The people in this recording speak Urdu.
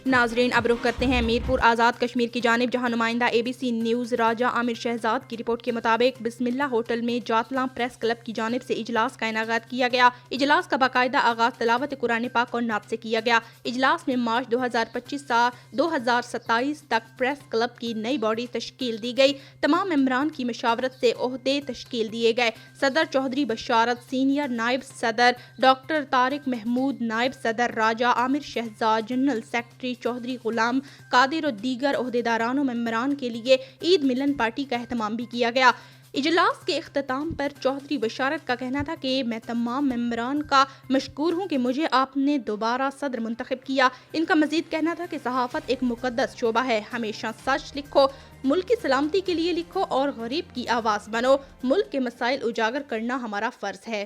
ناظرین اب رخ کرتے ہیں میرپور آزاد کشمیر کی جانب، جہاں نمائندہ ABC نیوز راجہ عامر شہزاد کی رپورٹ کے مطابق بسم اللہ ہوٹل میں جاتلاں پریس کلب کی جانب سے اجلاس کا انعقاد کیا گیا۔ اجلاس کا باقاعدہ آغاز تلاوت قرآن پاک اور نعت سے کیا گیا۔ اجلاس میں مارچ 2025 سے 2027 تک پریس کلب کی نئی باڈی تشکیل دی گئی۔ تمام ممبران کی مشاورت سے عہدے تشکیل دیے گئے۔ صدر چودھری بشارت، سینئر نائب صدر ڈاکٹر طارق محمود، نائب صدر راجہ عامر شہزاد، جنرل سیکرٹری چودھری غلام قادر اور دیگر عہدیداران و ممبران کے لیے عید ملن پارٹی کا اہتمام بھی کیا گیا۔ اجلاس کے اختتام پر چودھری بشارت کا کہنا تھا کہ میں تمام ممبران کا مشکور ہوں کہ مجھے آپ نے دوبارہ صدر منتخب کیا۔ ان کا مزید کہنا تھا کہ صحافت ایک مقدس شعبہ ہے، ہمیشہ سچ لکھو، ملک کی سلامتی کے لیے لکھو اور غریب کی آواز بنو۔ ملک کے مسائل اجاگر کرنا ہمارا فرض ہے۔